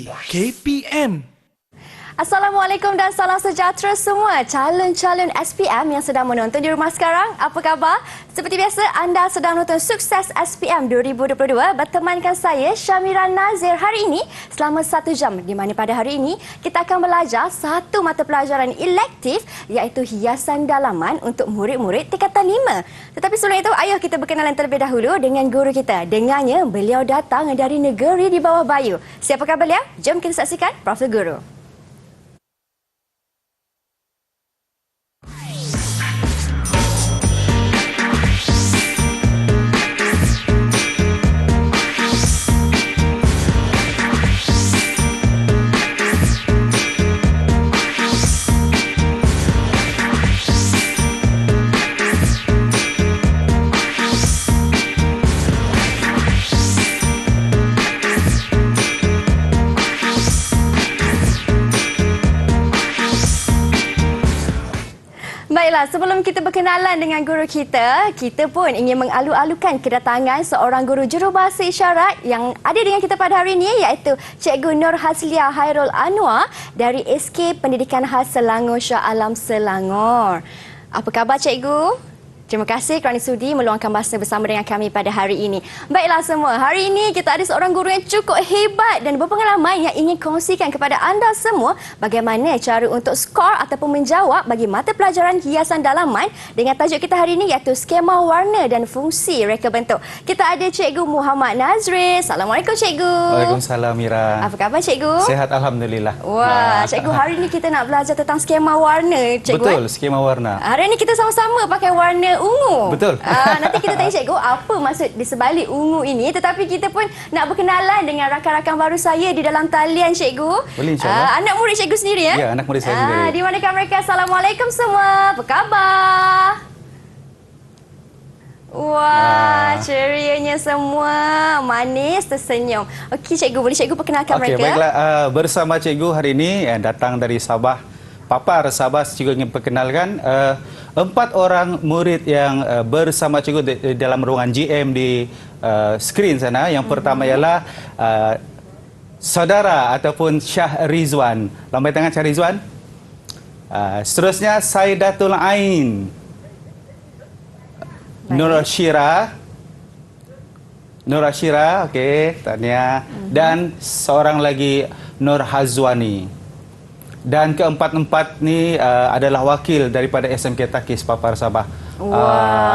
Pagi KPM. Assalamualaikum dan salam sejahtera semua calon-calon SPM yang sedang menonton di rumah sekarang. Apa khabar? Seperti biasa, anda sedang menonton Sukses SPM 2022 bertemankan saya, Syamira Nazir. Hari ini, selama 1 jam, di mana pada hari ini, kita akan belajar satu mata pelajaran elektif iaitu hiasan dalaman untuk murid-murid tingkatan 5. Tetapi sebelum itu, ayuh kita berkenalan terlebih dahulu dengan guru kita. Dengarnya, beliau datang dari negeri di bawah bayu. Siapakah beliau? Jom kita saksikan Profesor Guru. Baiklah, sebelum kita berkenalan dengan guru kita pun ingin mengalu-alukan kedatangan seorang guru jurubahasa isyarat yang ada dengan kita pada hari ini iaitu Cikgu Nur Hasliah Hairul Anwar dari SK Pendidikan Khas Selangor Shah Alam Selangor. Apa khabar Cikgu? Terima kasih kerana sudi meluangkan masa bersama dengan kami pada hari ini. Baiklah semua, hari ini kita ada seorang guru yang cukup hebat dan berpengalaman yang ingin kongsikan kepada anda semua bagaimana cara untuk skor ataupun menjawab bagi mata pelajaran hiasan dalaman dengan tajuk kita hari ini iaitu skema warna dan fungsi reka bentuk. Kita ada Cikgu Muhammad Nazri. Assalamualaikum Cikgu. Waalaikumsalam Mira. Apa khabar Cikgu? Sehat Alhamdulillah. Wah, Cikgu, hari ini kita nak belajar tentang skema warna Cikgu. Betul, skema warna. Hari ini kita sama-sama pakai warna ungu. Betul. Nanti kita tanya Cikgu apa maksud di sebalik ungu ini. Tetapi kita pun nak berkenalan dengan rakan-rakan baru saya di dalam talian Cikgu. Boleh insyaAllah. Anak murid Cikgu sendiri ya? Ya, anak murid saya sendiri. Di manakah mereka? Assalamualaikum semua. Apa khabar? Wah, cerianya semua. Manis, tersenyum. Okey Cikgu, boleh Cikgu perkenalkan mereka? Okey, baiklah. Bersama Cikgu hari ini datang dari Sabah. Papar Sabah, Cikgu ingin perkenalkan 4 orang murid yang bersama Cikgu di dalam ruangan GM di skrin sana. Yang pertama ialah saudara ataupun Syah Rizwan. Lambai tangan Syah Rizwan. Seterusnya Saidatul Ain, Nur Syira, okey, tahniah. Dan seorang lagi Nur Hazwani. Dan keempat-empat ni adalah wakil daripada SMK Takis Papar Sabah.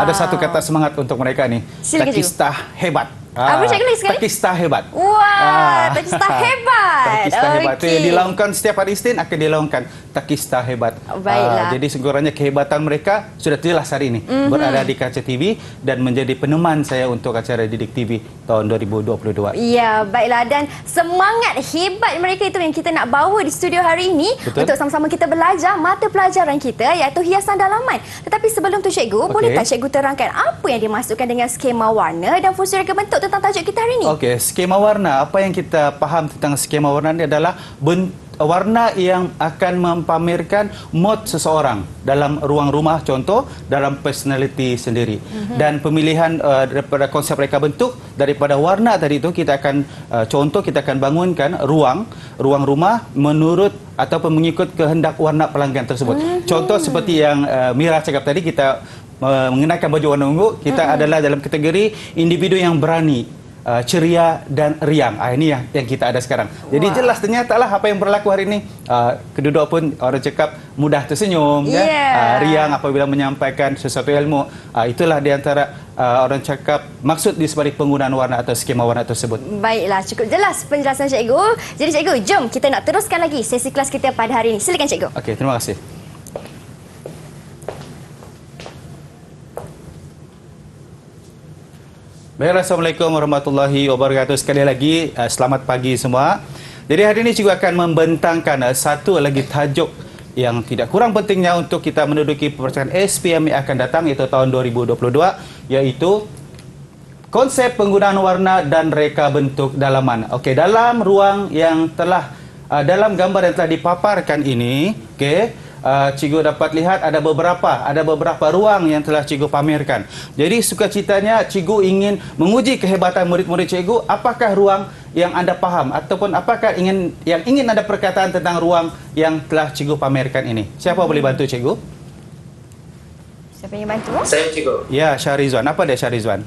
Ada satu kata semangat untuk mereka ni. Silakan, Takistah hebat. Apa Cikgu lagi sekali? Takistah hebat. Wah, Takistah hebat. Takistah hebat. Itu yang dilaungkan setiap hari Isnin akan dilaungkan Takistah hebat. Baiklah. Jadi sungguhnya kehebatan mereka sudah jelas hari ini. Berada di kaca TV dan menjadi peneman saya untuk acara Didik TV tahun 2022. Ya, baiklah. Dan semangat hebat mereka itu yang kita nak bawa di studio hari ini. Betul. Untuk sama-sama kita belajar mata pelajaran kita iaitu hiasan dalaman. Tetapi sebelum tu Cikgu, boleh tak Cikgu terangkan apa yang dimaksudkan dengan skema warna dan fungsi reka bentuk tentang tajuk kita hari ini? Okey, skema warna. Apa yang kita faham tentang skema warna ini adalah warna yang akan mempamerkan mod seseorang dalam ruang rumah, contoh dalam personality sendiri. Dan pemilihan daripada konsep reka bentuk daripada warna tadi itu kita akan contoh kita akan bangunkan ruang rumah menurut ataupun mengikut kehendak warna pelanggan tersebut. Contoh seperti yang Mira cakap tadi, kita mengenakan baju warna ungu, kita adalah dalam kategori individu yang berani, ceria dan riang. Ini yang kita ada sekarang. Jadi jelas ternyata lah apa yang berlaku hari ini. Kedua pun orang cakap mudah tersenyum, riang apabila menyampaikan sesuatu ilmu. Itulah di antara orang cakap maksud di sebalik penggunaan warna atau skema warna tersebut. Baiklah, cukup jelas penjelasan Cikgu. Jadi Cikgu, jom kita nak teruskan lagi sesi kelas kita pada hari ini. Silakan Cikgu. Okey, terima kasih. Baiklah, Assalamualaikum warahmatullahi wabarakatuh. Sekali lagi, selamat pagi semua. Jadi hari ini juga akan membentangkan satu lagi tajuk yang tidak kurang pentingnya untuk kita menduduki peperiksaan SPM yang akan datang, iaitu tahun 2022, iaitu konsep penggunaan warna dan reka bentuk dalaman. Okey, dalam ruang yang telah, dalam gambar yang telah dipaparkan ini, okey, cikgu dapat lihat ada beberapa ruang yang telah cikgu pamerkan. Jadi sukacitanya cikgu ingin menguji kehebatan murid-murid cikgu, apakah ruang yang anda faham ataupun apakah yang ingin anda perkataan tentang ruang yang telah cikgu pamerkan ini? Siapa boleh bantu cikgu? Siapa yang bantu? Saya cikgu. Ya, Syahrizwan. Apa dia Syahrizwan?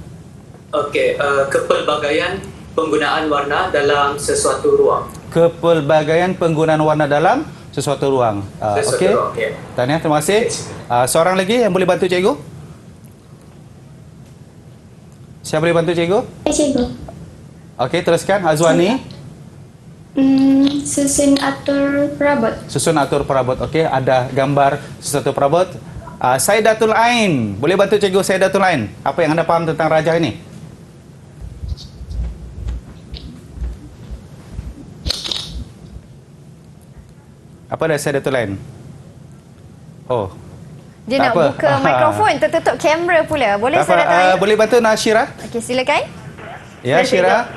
Okey, kepelbagaian penggunaan warna dalam sesuatu ruang. Kepelbagaian penggunaan warna dalam sesuatu ruang. Sesuatu Okey. ruang, okey. Tahniah, terima kasih. Seorang lagi yang boleh bantu cikgu? Siapa boleh bantu cikgu? Cikgu. Okey, teruskan. Azwani. Susun atur perabot. Susun atur perabot. Okey, ada gambar sesuatu perabot. Saidatul Ain. Boleh bantu cikgu Saidatul Ain? Apa yang anda faham tentang rajah ini? Apa dah Saidatul Ain? Oh. Dia Tak nak apa. buka mikrofon, tertutup kamera pula. Boleh Tak saya apa. datang? Boleh bantu Nashira? Okey, silakan. Ya, Syira.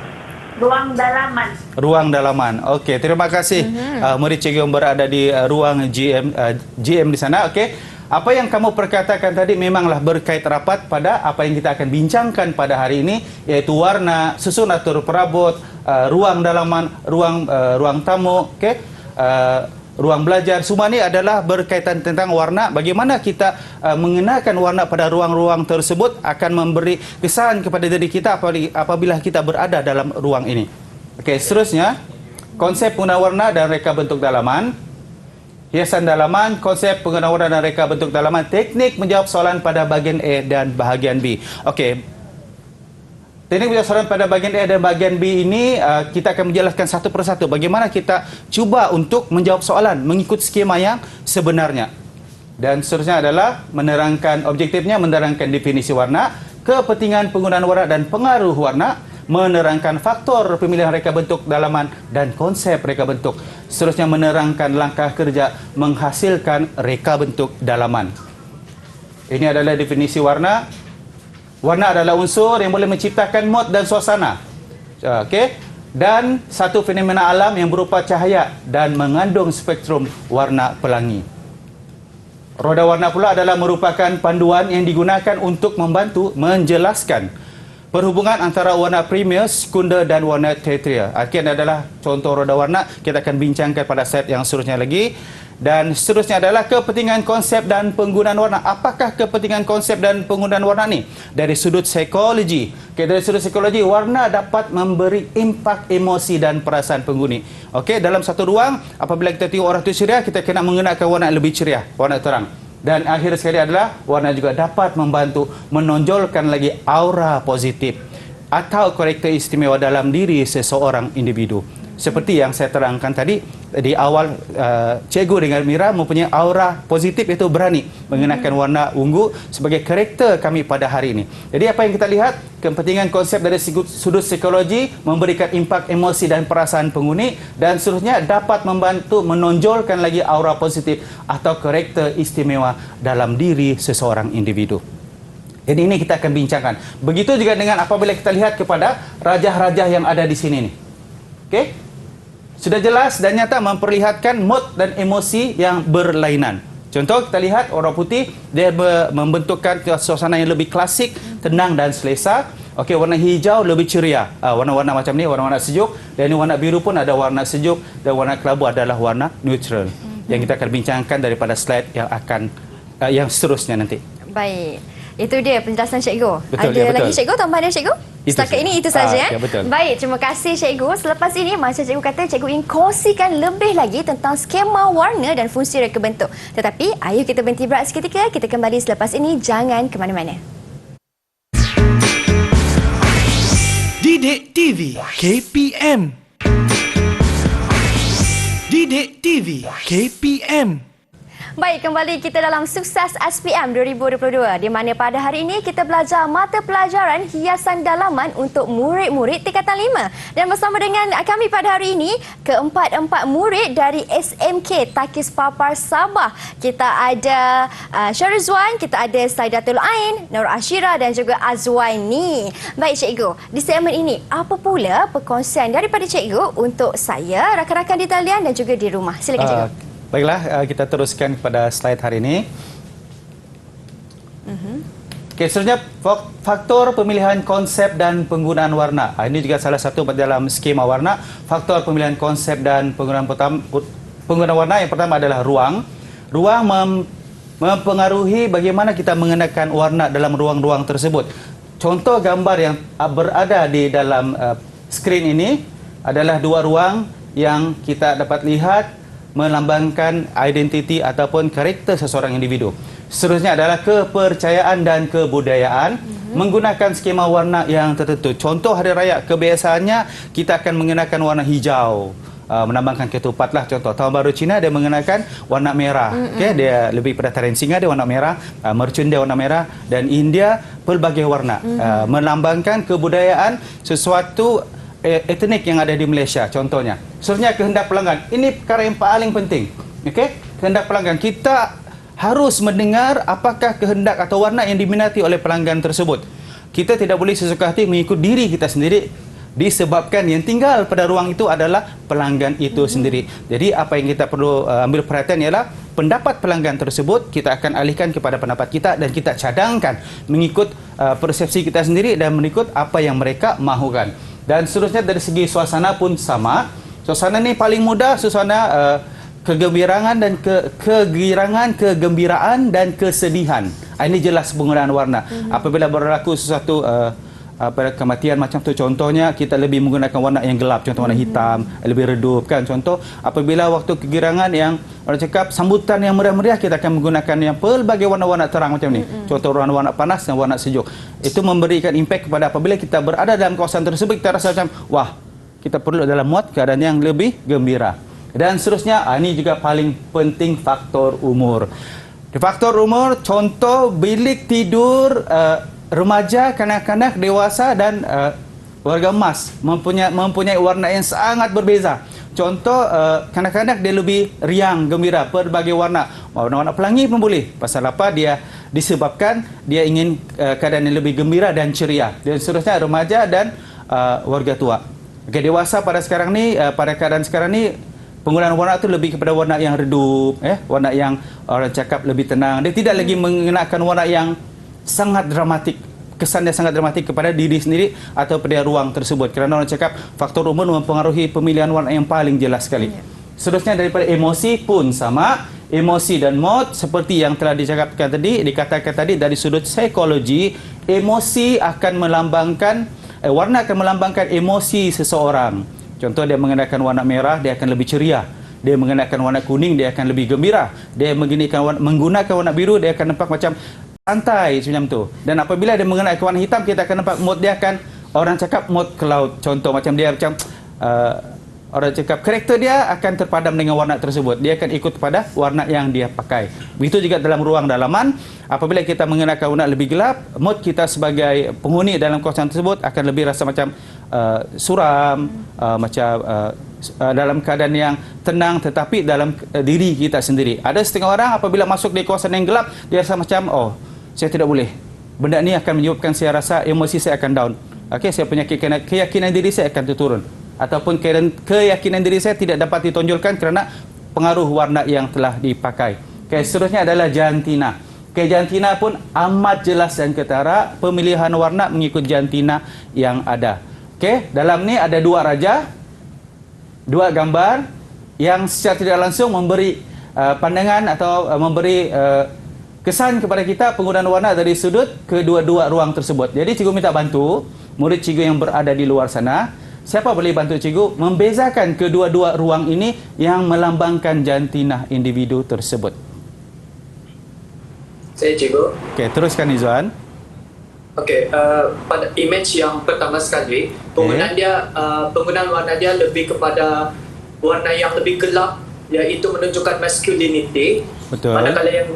Ruang dalaman. Ruang dalaman. Okey, terima kasih murid cikgu yang berada di ruang GM di sana. Okey. Apa yang kamu perkatakan tadi memanglah berkait rapat pada apa yang kita akan bincangkan pada hari ini, iaitu warna, susun atur perabot, ruang dalaman, ruang tamu, okey. Ruang belajar, semua ini adalah berkaitan tentang warna. Bagaimana kita mengenakan warna pada ruang-ruang tersebut akan memberi kesan kepada diri kita apabila kita berada dalam ruang ini. Okey, seterusnya konsep penggunaan warna dan reka bentuk dalaman. Hiasan dalaman, konsep penggunaan warna dan reka bentuk dalaman, teknik menjawab soalan pada bahagian A dan bahagian B. Okey. Teknik menjawab soalan pada bahagian A dan bahagian B ini kita akan menjelaskan satu persatu bagaimana kita cuba untuk menjawab soalan mengikut skema yang sebenarnya. Dan seterusnya adalah menerangkan objektifnya, menerangkan definisi warna, kepentingan penggunaan warna dan pengaruh warna, menerangkan faktor pemilihan reka bentuk dalaman dan konsep reka bentuk. Seterusnya menerangkan langkah kerja menghasilkan reka bentuk dalaman. Ini adalah definisi warna. Warna adalah unsur yang boleh menciptakan mood dan suasana. Okey. Dan satu fenomena alam yang berupa cahaya dan mengandung spektrum warna pelangi. Roda warna pula adalah merupakan panduan yang digunakan untuk membantu menjelaskan perhubungan antara warna primer, sekunder dan warna tertiary. Akhirnya adalah contoh roda warna. Kita akan bincangkan pada set yang seterusnya lagi. Dan seterusnya adalah kepentingan konsep dan penggunaan warna. Apakah kepentingan konsep dan penggunaan warna ni? Dari sudut psikologi. Okay, dari sudut psikologi, warna dapat memberi impak emosi dan perasaan penghuni. Okey, dalam satu ruang, apabila kita tengok orang tu ceria, kita kena mengenakan warna yang lebih ceria, warna terang. Dan akhir sekali adalah warna juga dapat membantu menonjolkan lagi aura positif atau karakter istimewa dalam diri seseorang individu. Seperti yang saya terangkan tadi di awal, cikgu dengan Mira mempunyai aura positif, iaitu berani mengenakan warna ungu sebagai karakter kami pada hari ini. Jadi apa yang kita lihat, kepentingan konsep dari sudut psikologi memberikan impak emosi dan perasaan penghuni, dan seterusnya dapat membantu menonjolkan lagi aura positif atau karakter istimewa dalam diri seseorang individu. Jadi ini kita akan bincangkan. Begitu juga dengan apabila kita lihat kepada rajah-rajah yang ada di sini nih. Okey? Sudah jelas dan nyata memperlihatkan mood dan emosi yang berlainan. Contoh kita lihat orang putih, dia membentukkan suasana yang lebih klasik, tenang dan selesa. Okey, warna hijau lebih ceria. Warna-warna macam ni, warna-warna sejuk. Dan ini warna biru pun ada warna sejuk, dan warna kelabu adalah warna neutral. Yang kita akan bincangkan daripada slide yang seterusnya nanti. Baik. Itu dia penjelasan cikgu. Betul, Ada ya, betul. lagi cikgu, tambahan dia cikgu? Itu Setakat saja. ini itu saja Ya, betul. Baik, terima kasih cikgu. Selepas ini macam cikgu kata, cikgu ingin kongsikan lebih lagi tentang skema warna dan fungsi reka bentuk. Tetapi ayo kita berhenti berehat seketika. Kita kembali selepas ini. Jangan ke mana-mana. Didik TV KPM. Didik TV KPM. Baik, kembali kita dalam Sukses SPM 2022 di mana pada hari ini kita belajar mata pelajaran hiasan dalaman untuk murid-murid tingkatan 5. Dan bersama dengan kami pada hari ini, keempat-empat murid dari SMK Takis Papar Sabah. Kita ada Syahrizwan, kita ada Saidatul Ain, Nur Ashira dan juga Azwani. Baik cikgu, di segmen ini apa pula perkongsian daripada cikgu untuk saya, rakan-rakan di talian dan juga di rumah? Silakan cikgu. Baiklah, kita teruskan kepada slide hari ini. Okey, seterusnya faktor pemilihan konsep dan penggunaan warna. Ini juga salah satu dalam skema warna. Faktor pemilihan konsep dan penggunaan warna yang pertama adalah ruang. Ruang mempengaruhi bagaimana kita mengenakan warna dalam ruang-ruang tersebut. Contoh gambar yang berada di dalam skrin ini adalah dua ruang yang kita dapat lihat melambangkan identiti ataupun karakter seseorang individu. Seterusnya adalah kepercayaan dan kebudayaan menggunakan skema warna yang tertentu. Contoh hari raya kebiasaannya kita akan mengenakan warna hijau, menambahkan ketupat lah. Contoh tahun baru Cina dia mengenakan warna merah. Okay? Dia lebih pada tarian singa dia warna merah, mercun dia warna merah, dan India pelbagai warna melambangkan kebudayaan sesuatu etnik yang ada di Malaysia contohnya. Seterusnya kehendak pelanggan. Ini perkara yang paling penting. Okey, kehendak pelanggan. Kita harus mendengar apakah kehendak atau warna yang diminati oleh pelanggan tersebut. Kita tidak boleh sesuka hati mengikut diri kita sendiri, disebabkan yang tinggal pada ruang itu adalah pelanggan itu sendiri. Jadi apa yang kita perlu ambil perhatian ialah pendapat pelanggan tersebut kita akan alihkan kepada pendapat kita dan kita cadangkan mengikut persepsi kita sendiri dan mengikut apa yang mereka mahukan. Dan seterusnya dari segi suasana pun sama. Suasana ni paling mudah suasana kegembiraan dan kegembiraan dan kesedihan. Ini jelas penggunaan warna. Apabila berlaku sesuatu kematian macam tu, contohnya kita lebih menggunakan warna yang gelap, contoh warna hitam, lebih redup kan. Contoh apabila waktu kegirangan yang orang cakap sambutan yang meriah-meriah, kita akan menggunakan yang pelbagai warna-warna terang macam ni. Contoh warna-warna panas dan warna sejuk. Itu memberikan impak kepada apabila kita berada dalam kawasan tersebut, kita rasa macam wah, kita perlu dalam mood keadaan yang lebih gembira. Dan seterusnya, ini juga paling penting faktor umur. Di faktor umur, contoh bilik tidur remaja, kanak-kanak, dewasa dan warga emas mempunyai warna yang sangat berbeza. Contoh kanak-kanak dia lebih riang, gembira, berbagai warna. Warna-warna pelangi pun boleh. Pasal apa? Dia disebabkan dia ingin keadaan yang lebih gembira dan ceria. Dan seterusnya remaja dan warga tua. Okay, dewasa pada sekarang ni, pada keadaan sekarang ni, penggunaan warna itu lebih kepada warna yang redup, warna yang orang cakap lebih tenang. Dia tidak lagi mengenakan warna yang sangat dramatik, kesan yang sangat dramatik kepada diri sendiri atau pada ruang tersebut. Kerana orang cakap faktor umur mempengaruhi pemilihan warna yang paling jelas sekali. Seterusnya daripada emosi pun sama. Emosi dan mood seperti yang telah dikatakan tadi dari sudut psikologi, emosi akan melambangkan warna akan melambangkan emosi seseorang. Contoh dia mengenakan warna merah, dia akan lebih ceria. Dia mengenakan warna kuning, dia akan lebih gembira. Dia menggunakan warna biru, dia akan nampak macam santai macam tu. Dan apabila dia mengenakan warna hitam, kita akan nampak mood dia akan, orang cakap mood cloud. Contoh macam dia macam orang cakap karakter dia akan terpadam dengan warna tersebut. Dia akan ikut pada warna yang dia pakai. Begitu juga dalam ruang dalaman. Apabila kita mengenakan warna lebih gelap, mood kita sebagai penghuni dalam kawasan tersebut akan lebih rasa macam suram, dalam keadaan yang tenang tetapi dalam diri kita sendiri. Ada setengah orang apabila masuk di kawasan yang gelap, dia rasa macam, oh, saya tidak boleh. Benda ni akan menyebabkan saya rasa emosi saya akan down. Okey, saya punya keyakinan diri saya akan turun. Ataupun keyakinan diri saya tidak dapat ditonjolkan kerana pengaruh warna yang telah dipakai. Okay, seterusnya adalah jantina. Okay, jantina pun amat jelas dan ketara. Pemilihan warna mengikut jantina yang ada. Okay, dalam ni ada dua raja, dua gambar yang secara tidak langsung memberi pandangan atau memberi kesan kepada kita penggunaan warna dari sudut kedua-dua ruang tersebut. Jadi cikgu minta bantu murid cikgu yang berada di luar sana. Siapa boleh bantu cikgu membezakan kedua-dua ruang ini yang melambangkan jantina individu tersebut? Saya cikgu. Okey, teruskan Izwan. Okey, pada image yang pertama sekali, penggunaan warna dia lebih kepada warna yang lebih gelap, iaitu menunjukkan masculinity. Betul. Manakala yang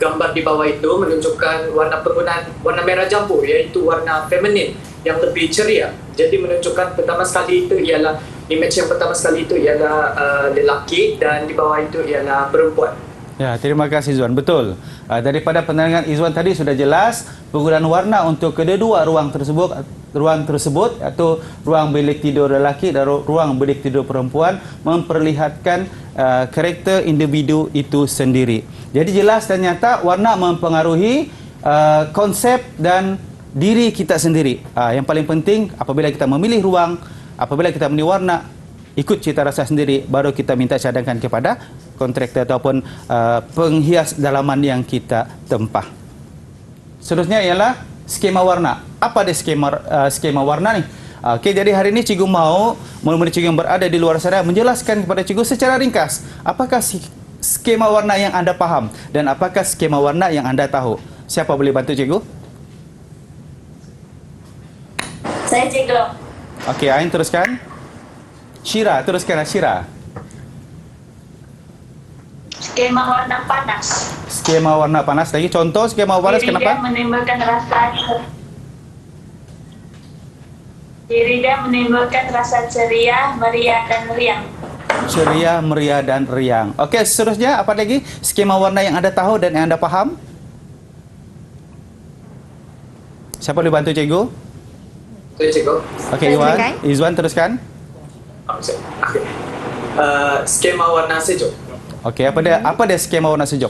gambar di bawah itu menunjukkan penggunaan warna merah jambu, iaitu warna feminin yang lebih ceria. Jadi menunjukkan pertama sekali itu ialah image yang pertama sekali itu ialah lelaki dan di bawah itu ialah perempuan. Ya, terima kasih Izwan. Betul. Daripada penerangan Izwan tadi sudah jelas penggunaan warna untuk kedua-dua ruang tersebut atau ruang bilik tidur lelaki dan ruang bilik tidur perempuan memperlihatkan karakter individu itu sendiri. Jadi jelas dan nyata warna mempengaruhi konsep dan diri kita sendiri. Yang paling penting apabila kita memilih ruang, apabila kita memilih warna, ikut cita rasa sendiri, baru kita minta cadangkan kepada kontraktor ataupun penghias dalaman yang kita tempah. Seterusnya ialah skema warna. Apa dia skema warna ni? Okey, jadi hari ini cikgu mau murid-murid cikgu yang berada di luar sana menjelaskan kepada cikgu secara ringkas apakah skema warna yang anda faham dan apakah skema warna yang anda tahu. Siapa boleh bantu cikgu? Saya cikgu. Okey, Ain teruskan. Syira, teruskan Syira. Skema warna panas. Skema warna panas lagi. Contoh skema panas Diri dia kenapa? menimbulkan rasa ceria, meriah dan riang. Ceria, meriah dan riang. Okey, seterusnya apa lagi? Skema warna yang anda tahu dan yang anda faham? Siapa boleh bantu cikgu? Saya cikgu. Okey, Silakan. Izwan teruskan. Okay. Skema warna sejuk. Okey, apa dia skema warna sejuk?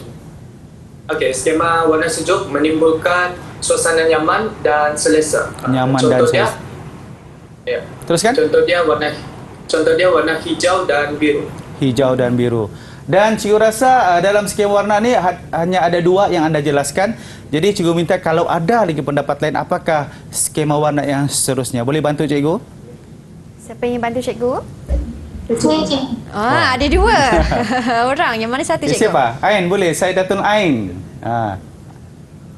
Okey, skema warna sejuk menimbulkan suasana nyaman dan selesa. Nyaman dan selesa. Ya. Teruskan. Contoh dia warna hijau dan biru. Hijau dan biru. Dan cikgu rasa dalam skema warna ni hanya ada dua yang anda jelaskan. Jadi cikgu minta kalau ada lagi pendapat lain, apakah skema warna yang seterusnya? Boleh bantu cikgu? Siapa yang bantu cikgu? Saya cikgu. Ada dua orang. Yang mana satu cikgu? Siapa? Ain, boleh. Saya Datul Ain.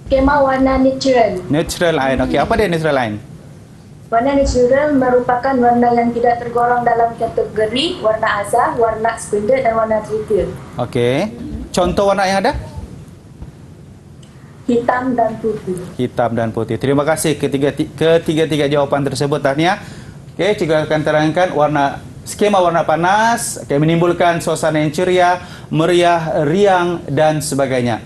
Skema warna natural. Natural Ain. Okey, apa dia natural Ain? Warna natural merupakan warna yang tidak tergolong dalam kategori warna asal, warna sekunder dan warna tertier. Okey. Contoh warna yang ada? Hitam dan putih. Hitam dan putih. Terima kasih ketiga-tiga jawapan tersebut, Tahniah. Okey, cikgu akan terangkan skema warna panas, menimbulkan suasana yang ceria, meriah, riang dan sebagainya.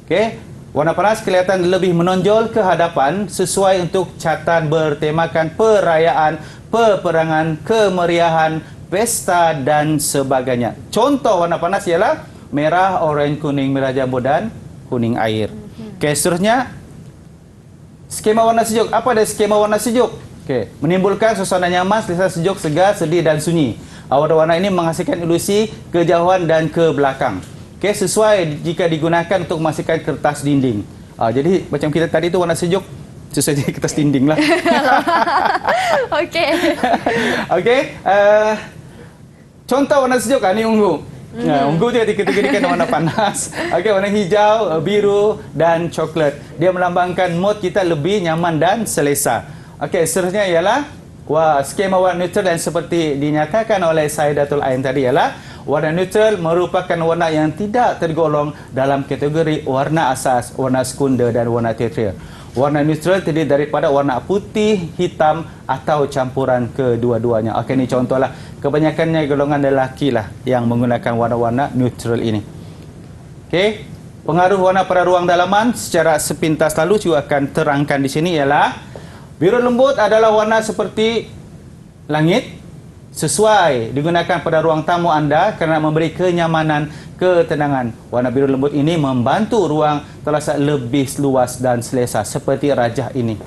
Okey. Warna panas kelihatan lebih menonjol ke hadapan sesuai untuk catatan bertemakan perayaan, peperangan, kemeriahan, pesta dan sebagainya. Contoh warna panas ialah merah, oranye, kuning, merah jambu dan kuning air. Okey, seterusnya skema warna sejuk. Apa dia skema warna sejuk? Okey, menimbulkan suasana nyaman, selesa, sejuk, segar, sedih dan sunyi. Warna-warna ini menghasilkan ilusi kejauhan dan ke belakang. Okey, sesuai jika digunakan untuk memastikan kertas dinding. Jadi macam kita tadi tu warna sejuk, sesuai jadi kertas dinding lah. Okey. Okey, contoh warna sejuk ni ungu. Ungu juga dikategorikan warna panas. Okey, warna hijau, biru dan coklat. Dia melambangkan mood kita lebih nyaman dan selesa. Okey, seterusnya ialah skema warna neutral dan seperti dinyatakan oleh Saidatul Ain tadi ialah warna neutral merupakan warna yang tidak tergolong dalam kategori warna asas, warna sekunder dan warna tertier. Warna neutral terdiri daripada warna putih, hitam atau campuran kedua-duanya. Okey, ini contohlah. Kebanyakannya golongan lelaki lah yang menggunakan warna-warna neutral ini. Okey, pengaruh warna pada ruang dalaman secara sepintas lalu juga akan terangkan di sini ialah biru lembut adalah warna seperti langit, sesuai digunakan pada ruang tamu anda kerana memberi kenyamanan, ketenangan. Warna biru lembut ini membantu ruang terasa lebih luas dan selesa seperti rajah ini.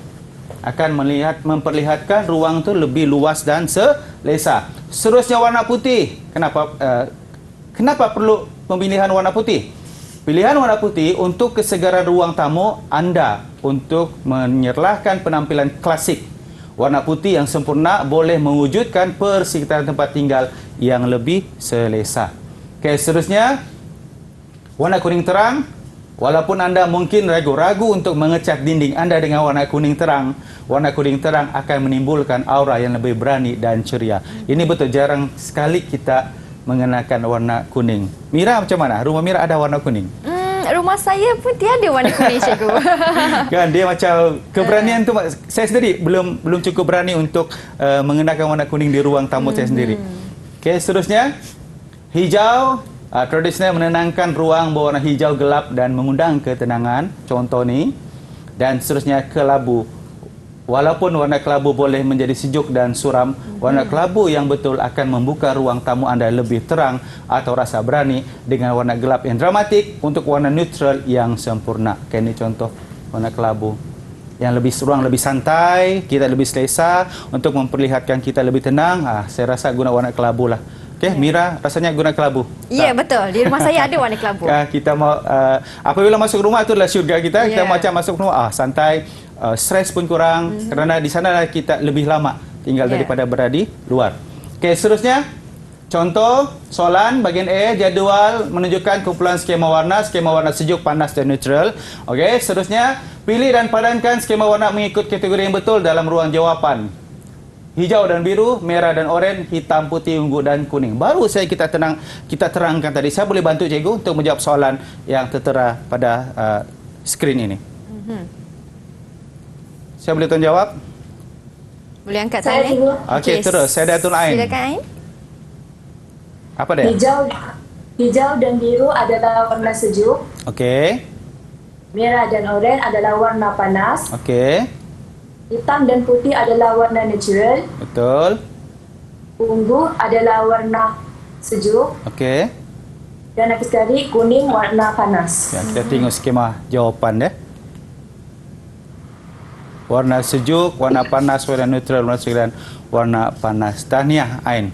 Akan memperlihatkan ruang tu lebih luas dan selesa. Seterusnya warna putih. Kenapa perlu pemilihan warna putih? Pilihan warna putih untuk kesegaran ruang tamu anda untuk menyerlahkan penampilan klasik. Warna putih yang sempurna boleh mewujudkan persekitaran tempat tinggal yang lebih selesa. Okey, seterusnya warna kuning terang. Walaupun anda mungkin ragu-ragu untuk mengecat dinding anda dengan warna kuning terang akan menimbulkan aura yang lebih berani dan ceria. Ini betul jarang sekali kita mengenakan warna kuning. Mira macam mana? Rumah Mira ada warna kuning? Rumah saya pun tiada warna kuning, cikgu. Kan dia macam keberanian tu, saya sendiri belum cukup berani untuk mengenakan warna kuning di ruang tamu saya sendiri. Okey, seterusnya hijau. Tradisional menenangkan ruang berwarna hijau gelap dan mengundang ketenangan. Contoh ni. Dan seterusnya kelabu. Walaupun warna kelabu boleh menjadi sejuk dan suram, warna kelabu yang betul akan membuka ruang tamu anda lebih terang atau rasa berani dengan warna gelap yang dramatik untuk warna neutral yang sempurna. Okay, ini contoh Warna kelabu. Yang ruang lebih santai, kita lebih selesa untuk memperlihatkan kita lebih tenang. Saya rasa guna warna kelabu lah. Okey, Mira rasanya guna kelabu. Ya, betul. Di rumah saya ada warna kelabu. Kita mau apabila masuk rumah itulah syurga kita. Kita Ya. macam masuk rumah santai, stres pun kurang kerana di sanalah kita lebih lama tinggal daripada berada di luar. Okey, seterusnya contoh soalan bahagian A, jadual menunjukkan kumpulan skema warna sejuk, panas dan neutral. Okey, seterusnya pilih dan padankan skema warna mengikut kategori yang betul dalam ruang jawapan. Hijau dan biru, merah dan oranye, hitam, putih, ungu dan kuning. Baru kita terangkan tadi. Saya boleh bantu cikgu untuk menjawab soalan yang tertera pada skrin ini. Saya boleh tolong jawab? Boleh angkat Saya tangan. cikgu. Okey, terus Saidatul Ain. Silakan Ain. Apa dia? Hijau dan biru adalah warna sejuk. Okey. Merah dan oranye adalah warna panas. Okey. Hitam dan putih adalah warna natural. Betul. Ungu adalah warna sejuk. Okey. Dan lagi sekali kuning warna panas. Ya, kita tengok skema jawapan ya. Warna sejuk, warna panas, warna neutral, warna sejuk dan warna panas. Tahniah Ain.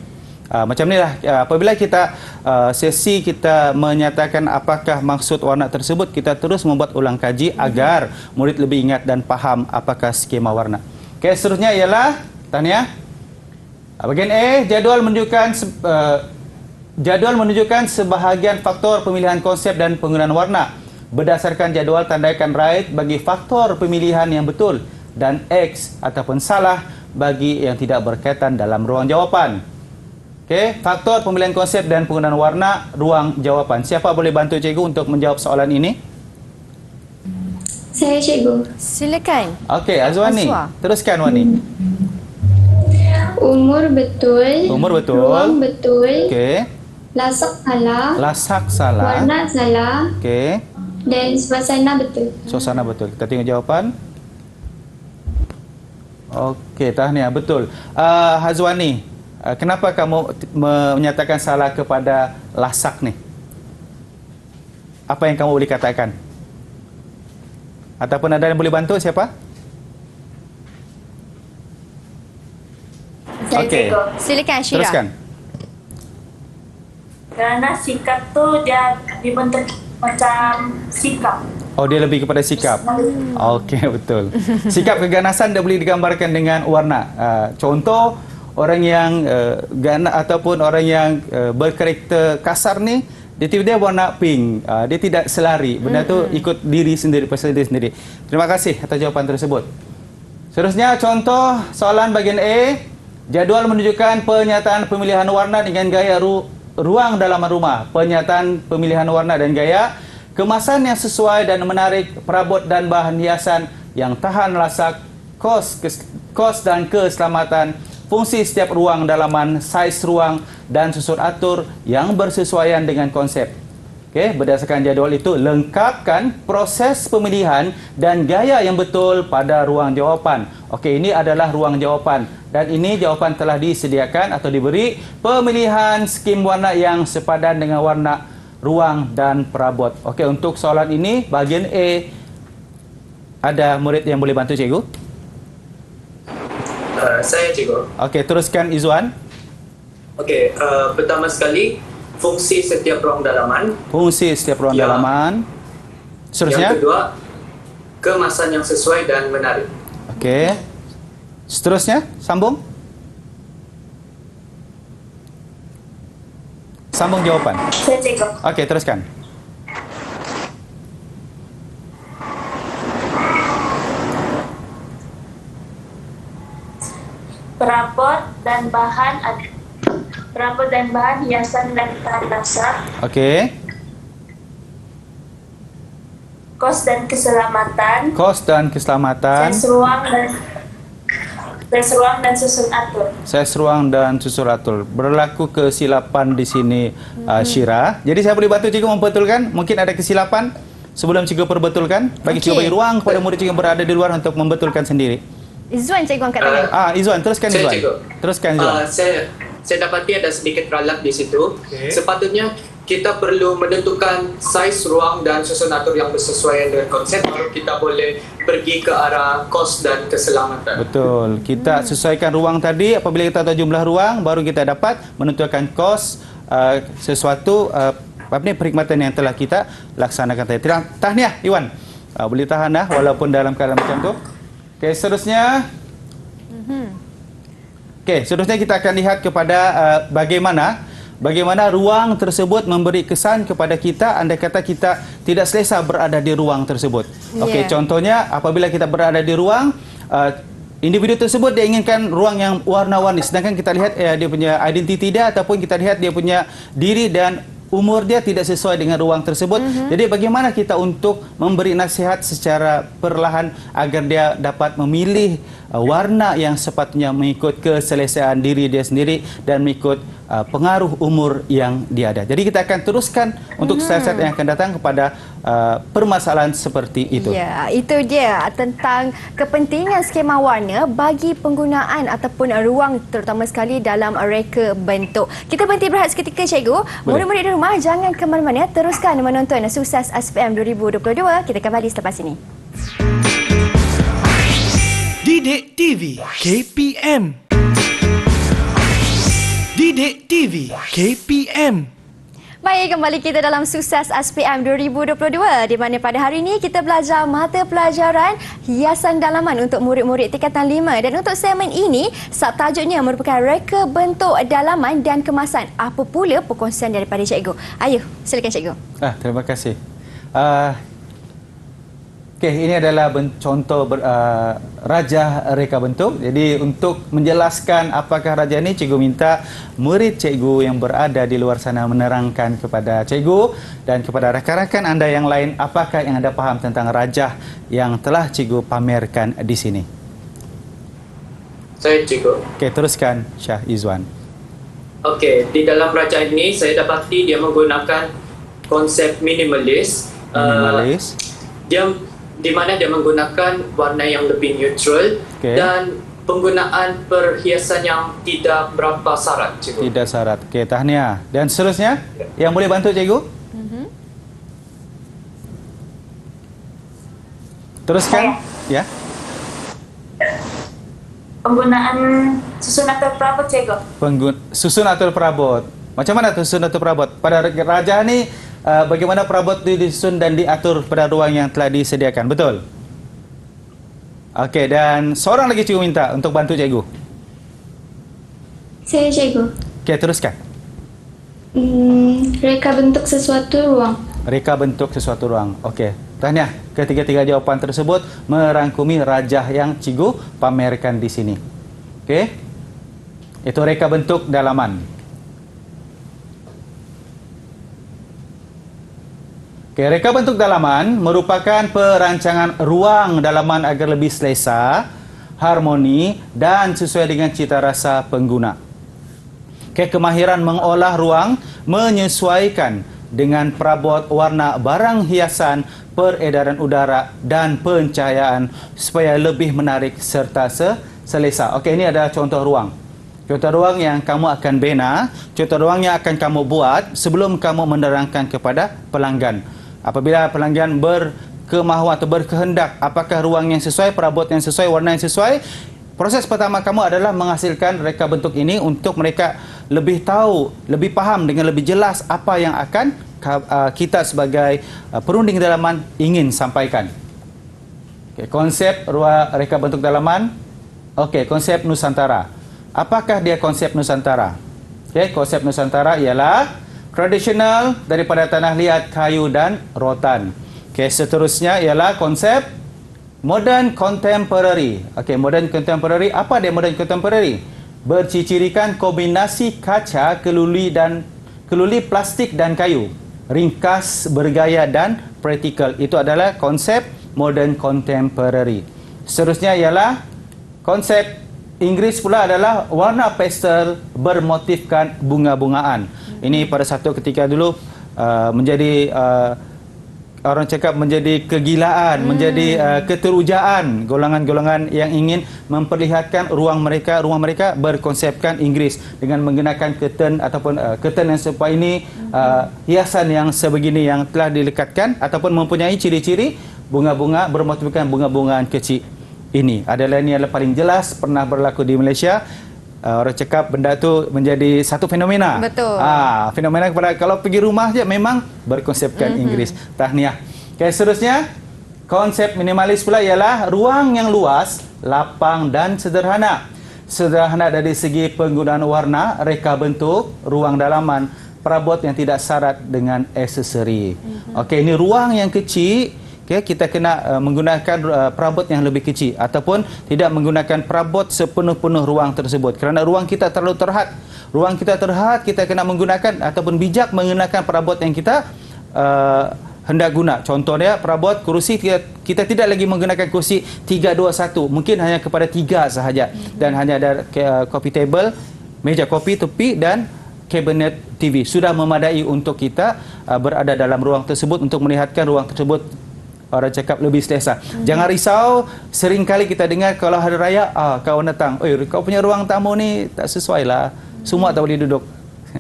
Macam inilah apabila kita sesi kita menyatakan apakah maksud warna tersebut, kita terus membuat ulang kaji agar murid lebih ingat dan faham apakah skema warna. Okey, seterusnya ialah tahniah. Bahagian A, jadual menunjukkan sebahagian faktor pemilihan konsep dan penggunaan warna. Berdasarkan jadual, tandaikan right bagi faktor pemilihan yang betul dan X ataupun salah bagi yang tidak berkaitan dalam ruang jawapan. Okey, faktor pemilihan konsep dan penggunaan warna ruang jawapan. Siapa boleh bantu cikgu untuk menjawab soalan ini? Saya cikgu. Silakan. Okey, Azwani. Azwa. Teruskan Wani. Umur betul. Umur betul. Ruang betul. Okey. Lasak salah. Lasak salah. Warna salah. Okey. Dan suasana betul. Suasana betul. Kita tengok jawapan. Okey, tahniah. Betul. Hazwani, kenapa kamu menyatakan salah kepada lasak ni? Apa yang kamu boleh katakan? Ataupun ada yang boleh bantu, siapa? Saya Okey. cikgu. Silakan Syira. Teruskan. Kerana sikap tu dia dibentuk macam sikap. Oh, dia lebih kepada sikap. Okey, betul. Sikap keganasan dia boleh digambarkan dengan warna. Contoh, orang yang ataupun orang yang berkarakter kasar ni, dia tiba-tiba warna pink. Dia tidak selari. Benda tu ikut diri sendiri, pasal diri sendiri. Terima kasih atas jawapan tersebut. Seterusnya, contoh soalan bahagian A. Jadual menunjukkan pernyataan pemilihan warna dengan gaya ruang dalam rumah. Pernyataan pemilihan warna dan gaya. Kemasan yang sesuai dan menarik, perabot dan bahan hiasan yang tahan lasak, kos dan keselamatan, fungsi setiap ruang dalaman, saiz ruang dan susun atur yang bersesuaian dengan konsep. Okey, berdasarkan jadual itu, lengkapkan proses pemilihan dan gaya yang betul pada ruang jawapan. Okey, ini adalah ruang jawapan dan ini jawapan telah disediakan atau diberi pemilihan skim warna yang sepadan dengan warna ruang dan perabot. Okey, untuk soalan ini bahagian A, ada murid yang boleh bantu cikgu? Saya cikgu. Okey, teruskan Izwan. Okey, pertama sekali fungsi setiap ruang dalaman. Fungsi setiap ruang Ya. dalaman. Seterusnya. Yang kedua, kemasan yang sesuai dan menarik. Okey. Seterusnya, sambung. Sambung jawapan. Saya cikgu. Okey, teruskan. Perabot dan bahan hiasan dan tahan lasak. Okey. Kos dan keselamatan. Kos dan keselamatan. Saiz ruang dan susun atur. Saiz ruang dan susun atur. Berlaku kesilapan di sini, Syira. Jadi saya boleh bantu cikgu membetulkan? Mungkin ada kesilapan sebelum cikgu perbetulkan. Bagi cikgu bagi ruang kepada murid cikgu yang berada di luar untuk membetulkan sendiri. Izzuan cikgu angkat tangan. Izzuan, teruskan Saya Izzuan. cikgu. Teruskan Izzuan. Saya dapati ada sedikit ralat di situ. Okey. Sepatutnya kita perlu menentukan saiz ruang dan susun atur yang bersesuaian dengan konsep, baru kita boleh pergi ke arah kos dan keselamatan. Betul. Kita sesuaikan ruang tadi. Apabila kita tahu jumlah ruang, baru kita dapat menentukan kos sesuatu perkhidmatan yang telah kita laksanakan tadi. Tahniah Iwan. Boleh tahan walaupun dalam keadaan macam tu. Okey, seterusnya. Okey, seterusnya kita akan lihat kepada bagaimana ruang tersebut memberi kesan kepada kita andai kata kita tidak selesa berada di ruang tersebut. Okey, contohnya apabila kita berada di ruang, individu tersebut dia inginkan ruang yang warna-warni, sedangkan kita lihat dia punya identiti dia ataupun kita lihat dia punya diri dan umur dia tidak sesuai dengan ruang tersebut. Jadi bagaimana kita untuk memberi nasihat secara perlahan agar dia dapat memilih warna yang sepatutnya mengikut keselesaan diri dia sendiri dan mengikut pengaruh umur yang dia ada. Jadi kita akan teruskan untuk slide yang akan datang kepada permasalahan seperti itu. Ya, itu dia tentang kepentingan skema warna bagi penggunaan ataupun ruang terutama sekali dalam reka bentuk. Kita berhenti berehat seketika cikgu. Murid-murid di rumah jangan ke mana-mana, teruskan menonton Sukses SPM 2022. Kita kembali selepas ini. Didik TV KPM. Didik TV KPM. Baik, kembali kita dalam Sukses SPM 2022 di mana pada hari ini kita belajar mata pelajaran hiasan dalaman untuk murid-murid tingkatan 5 dan untuk segmen ini subtajuknya merupakan reka bentuk dalaman dan kemasan. Apa pula perkongsian daripada cikgu? Ayuh, silakan cikgu. Terima kasih. Okey, ini adalah contoh rajah reka bentuk. Jadi untuk menjelaskan apakah rajah ini, cikgu minta murid cikgu yang berada di luar sana menerangkan kepada cikgu dan kepada rakan-rakan anda yang lain apakah yang anda faham tentang rajah yang telah cikgu pamerkan di sini. Saya cikgu. Okey, teruskan Syah Izwan. Okey, di dalam rajah ini saya dapati dia menggunakan konsep minimalis. Minimalis. Dia di mana dia menggunakan warna yang lebih neutral dan penggunaan perhiasan yang tidak berapa syarat, cikgu. Tidak syarat. Okey, tahniah. Dan seterusnya, yang boleh bantu cikgu? Teruskan. Ya. Penggunaan susun atur perabot, cikgu. Susun atur perabot. Macam mana tu susun atur perabot? Pada rajah ni, bagaimana perabot itu disusun dan diatur pada ruang yang telah disediakan. Betul? Okey, dan seorang lagi cikgu minta untuk bantu cikgu. Saya cikgu. Okey, teruskan. Reka bentuk sesuatu ruang. Reka bentuk sesuatu ruang. Okey. Tahniah. Ketiga-tiga jawapan tersebut merangkumi rajah yang cikgu pamerkan di sini. Okey. Itu reka bentuk dalaman. Okay, reka bentuk dalaman merupakan perancangan ruang dalaman agar lebih selesa, harmoni dan sesuai dengan cita rasa pengguna. Okay, kemahiran mengolah ruang menyesuaikan dengan perabot warna barang hiasan, peredaran udara dan pencahayaan supaya lebih menarik serta selesa. Okey, ini adalah contoh ruang. Contoh ruang yang kamu akan bina, contoh ruang yang akan kamu buat sebelum kamu menerangkan kepada pelanggan. Apabila pelanggan berkemahuan atau berkehendak apakah ruang yang sesuai, perabot yang sesuai, warna yang sesuai, proses pertama kamu adalah menghasilkan reka bentuk ini untuk mereka lebih tahu, lebih faham dengan lebih jelas apa yang akan kita sebagai perunding dalaman ingin sampaikan. Okay, konsep reka bentuk dalaman. Okey, konsep Nusantara. Apakah dia konsep Nusantara? Okey, konsep Nusantara ialah tradisional daripada tanah liat, kayu dan rotan. Okey, seterusnya ialah konsep modern contemporary. Okey, modern contemporary. Apa dia modern contemporary? Bercicirikan kombinasi kaca, keluli plastik dan kayu. Ringkas, bergaya dan praktikal. Itu adalah konsep modern contemporary. Seterusnya ialah konsep Inggeris pula adalah warna pastel bermotifkan bunga-bungaan. Ini pada satu ketika dulu menjadi orang cakap menjadi kegilaan, menjadi keterujaan golongan-golongan yang ingin memperlihatkan rumah mereka berkonsepkan Inggeris dengan menggunakan curtain ataupun curtain yang serupa ini, hiasan yang sebegini yang telah dilekatkan ataupun mempunyai ciri-ciri bunga-bunga bermotifkan bunga-bungaan kecil. Ini adalah paling jelas pernah berlaku di Malaysia. Orang cakap benda tu menjadi satu fenomena. Betul. Fenomena kepada kalau pergi rumah je memang berkonsepkan Inggeris. Tahniah. Okay, seterusnya konsep minimalis pula ialah ruang yang luas, lapang dan sederhana. Sederhana dari segi penggunaan warna, reka bentuk, ruang dalaman, perabot yang tidak syarat dengan aksesori. Okey, ini ruang yang kecil. Okay, kita kena menggunakan perabot yang lebih kecil ataupun tidak menggunakan perabot sepenuh-penuh ruang tersebut kerana ruang kita terlalu terhad. Ruang kita terhad, kita kena menggunakan ataupun bijak menggunakan perabot yang kita hendak guna. Contohnya perabot kerusi, kita tidak lagi menggunakan kerusi 3-2-1, mungkin hanya kepada 3 sahaja dan hanya ada coffee table, meja kopi, tepi dan kabinet TV. Sudah memadai untuk kita berada dalam ruang tersebut untuk melihatkan ruang tersebut orang cakap lebih selesa. Jangan risau, sering kali kita dengar kalau hari raya, kawan datang, kau punya ruang tamu ni tak sesuai lah. Semua tak boleh duduk.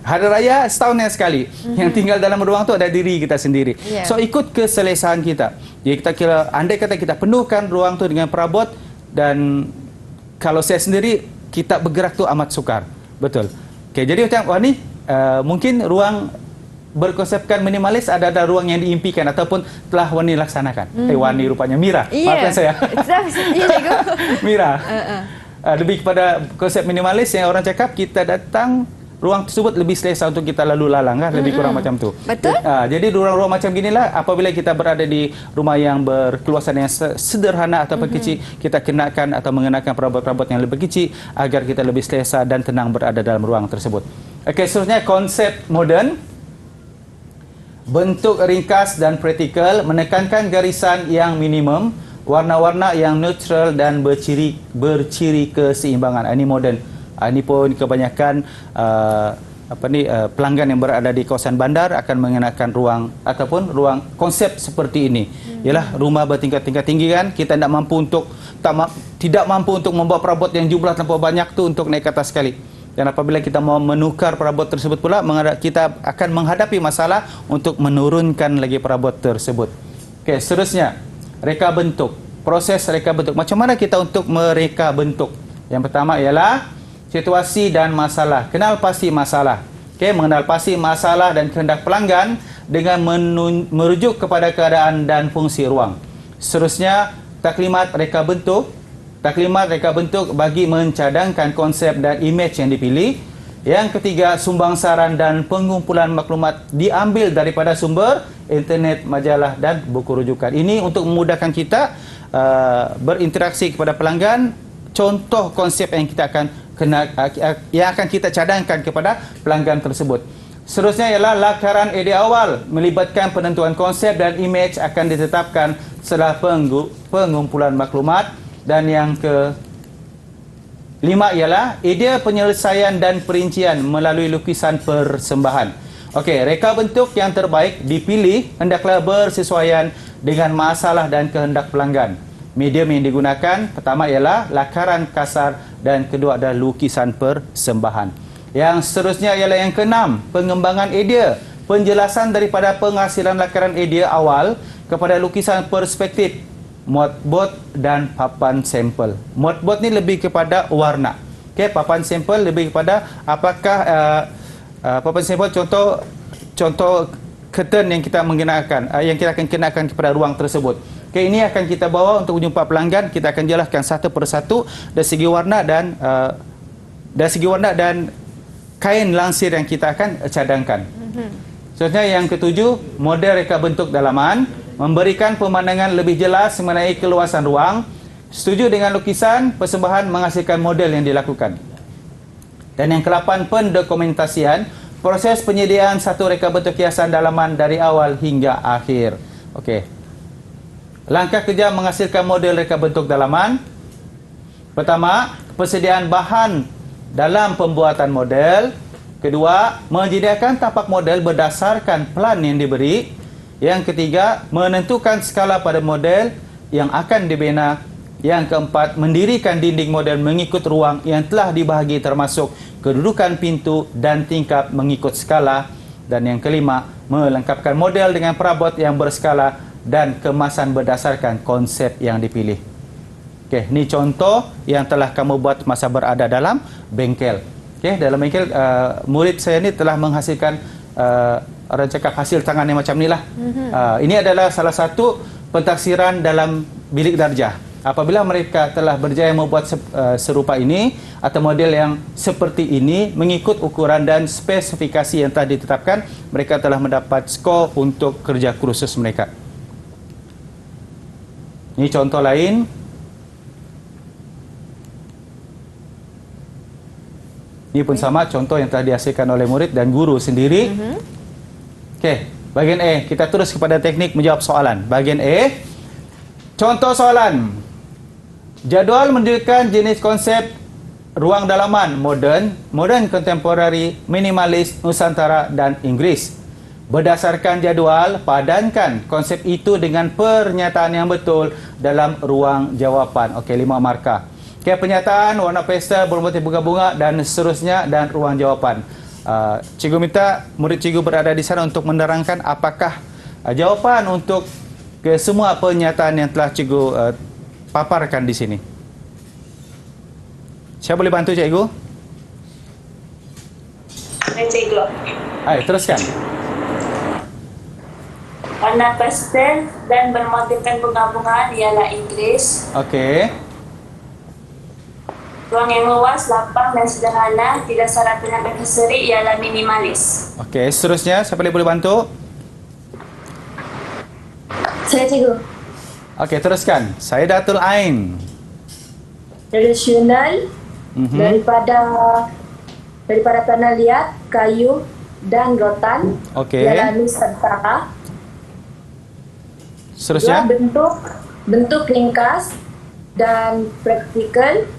Hari raya setahunnya sekali. Yang tinggal dalam ruang tu ada diri kita sendiri. So ikut keselesaan kita. Jadi kita kira, andai kata kita penuhkan ruang tu dengan perabot dan kalau saya sendiri, kita bergerak tu amat sukar. Betul. Okay, jadi macam, ni mungkin ruang berkonsepkan minimalis ada ruang yang diimpikan ataupun telah Wani laksanakan. Wani rupanya Mira. Maafkan saya. Mira. Lebih kepada konsep minimalis yang orang cakap kita datang ruang tersebut lebih selesa untuk kita lalu lalang kan, lebih kurang macam tu. Betul. Jadi ruang-ruang macam ginilah apabila kita berada di rumah yang berkeluasan yang sederhana ataupun kecil, kita kenakan atau mengenakan perabot-perabot yang lebih kecil agar kita lebih selesa dan tenang berada dalam ruang tersebut. Okey, seterusnya konsep moden. Bentuk ringkas dan praktikal, menekankan garisan yang minimum, warna-warna yang neutral dan berciri keseimbangan. Ini moden. Ini pun kebanyakan pelanggan yang berada di kawasan bandar akan mengenakan ruang ataupun ruang konsep seperti ini. Ialah rumah bertingkat-tingkat tinggi kan, kita tidak mampu untuk membawa perabot yang jumlah terlalu banyak tu untuk naik ke atas sekali. Dan apabila kita mau menukar perabot tersebut pula, kita akan menghadapi masalah untuk menurunkan lagi perabot tersebut. Okey, seterusnya, reka bentuk. Proses reka bentuk. Macam mana kita untuk mereka bentuk? Yang pertama ialah situasi dan masalah. Kenal pasti masalah. Okey, mengenal pasti masalah dan kehendak pelanggan dengan merujuk kepada keadaan dan fungsi ruang. Seterusnya, taklimat reka bentuk. Taklimat reka bentuk bagi mencadangkan konsep dan imej yang dipilih. Yang ketiga, sumbang saran dan pengumpulan maklumat diambil daripada sumber internet, majalah dan buku rujukan. Ini untuk memudahkan kita berinteraksi kepada pelanggan. Contoh konsep yang kita akan kita cadangkan kepada pelanggan tersebut. Seterusnya ialah lakaran idea awal, melibatkan penentuan konsep dan imej akan ditetapkan setelah pengumpulan maklumat. Dan yang kelima ialah idea penyelesaian dan perincian melalui lukisan persembahan. Okey, reka bentuk yang terbaik dipilih hendaklah bersesuaian dengan masalah dan kehendak pelanggan. Medium yang digunakan pertama ialah lakaran kasar dan kedua adalah lukisan persembahan. Yang seterusnya ialah yang keenam, pengembangan idea, penjelasan daripada penghasilan lakaran idea awal kepada lukisan perspektif, moodboard dan papan sampel. Moodboard ni lebih kepada warna. Okey, papan sampel lebih kepada apakah papan sampel contoh curtain yang kita menggunakan, yang kita akan kenakan kepada ruang tersebut. Okey, ini akan kita bawa untuk menjumpa pelanggan, kita akan jelaskan satu persatu dari segi warna dan kain langsir yang kita akan cadangkan. Seterusnya yang ketujuh, model reka bentuk dalaman, memberikan pemandangan lebih jelas mengenai keluasan ruang. Setuju dengan lukisan, persembahan menghasilkan model yang dilakukan. Dan yang ke-8, pendokumentasian, proses penyediaan satu reka bentuk hiasan dalaman dari awal hingga akhir. Okey. Langkah kerja menghasilkan model reka bentuk dalaman. Pertama, persediaan bahan dalam pembuatan model. Kedua, menyediakan tapak model berdasarkan plan yang diberi. Yang ketiga, menentukan skala pada model yang akan dibina. Yang keempat, mendirikan dinding model mengikut ruang yang telah dibahagi termasuk kedudukan pintu dan tingkap mengikut skala. Dan yang kelima, melengkapkan model dengan perabot yang berskala dan kemasan berdasarkan konsep yang dipilih. Okey, ini contoh yang telah kamu buat masa berada dalam bengkel. Okey, dalam bengkel murid saya ni telah menghasilkan orang cakap hasil tangan yang macam ni lah. Ini adalah salah satu pentaksiran dalam bilik darjah. Apabila mereka telah berjaya membuat serupa ini atau model yang seperti ini mengikut ukuran dan spesifikasi yang telah ditetapkan, mereka telah mendapat skor untuk kerja kursus mereka. Ini contoh lain. Ini pun sama, contoh yang telah dihasilkan oleh murid dan guru sendiri. Okey, bahagian A, kita terus kepada teknik menjawab soalan. Bahagian A, contoh soalan. Jadual mendirikan jenis konsep ruang dalaman moden, contemporary, minimalis, Nusantara dan Inggeris. Berdasarkan jadual, padankan konsep itu dengan pernyataan yang betul dalam ruang jawapan. Okey, 5 markah. Okey, pernyataan, warna pastel, bermotif bunga-bunga dan seterusnya dan ruang jawapan. Cikgu minta murid cikgu berada di sana untuk menerangkan apakah jawapan untuk semua pernyataan yang telah cikgu paparkan di sini. Siapa boleh bantu cikgu? Cikgu. Hai, teruskan. Warna pastel dan bermotifkan bunga-bungaan ialah Inggeris. Okey. Ruang yang luas, lapang dan sederhana, tidak syarat dengan aksesori ialah minimalis. Okey, seterusnya siapa boleh bantu? Saya cikgu. Okey, teruskan. Saidatul Ain. Tradisional daripada tanah liat, kayu dan rotan Okey. ialah Nusantara. Seterusnya. Bentuk ringkas dan praktikal.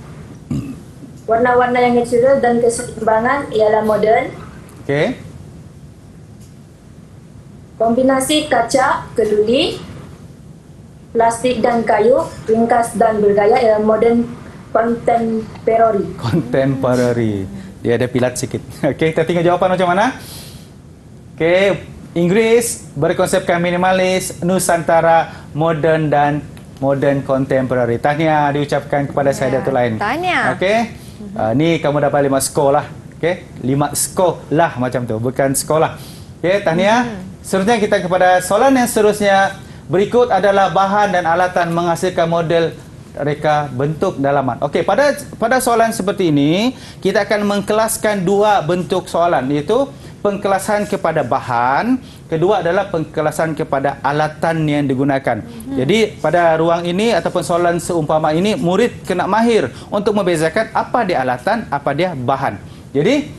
Warna-warna yang natural dan keseimbangan ialah modern. Okey. Kombinasi kaca, keluli, plastik dan kayu, ringkas dan bergaya ialah modern contemporary. Contemporary. Dia ada pilat sikit. Okey, kita tengok jawapan macam mana. Okey, Inggeris berkonsepkan minimalis, Nusantara modern dan modern contemporary. Tahniah diucapkan kepada Saidatul Ain. Tahniah. Okey. Ni kamu dapat 5 skor lah. Okey, 5 skor lah macam tu, bukan sekolah. Okey, tahniah. Seterusnya kita kepada soalan yang seterusnya. Berikut adalah bahan dan alatan menghasilkan model reka bentuk dalaman. Okey, pada soalan seperti ini, kita akan mengkelaskan 2 bentuk soalan, iaitu pengkelasan kepada bahan, kedua adalah pengkelasan kepada alatan yang digunakan. Jadi pada ruang ini ataupun soalan seumpama ini, murid kena mahir untuk membezakan apa dia alatan, apa dia bahan. Jadi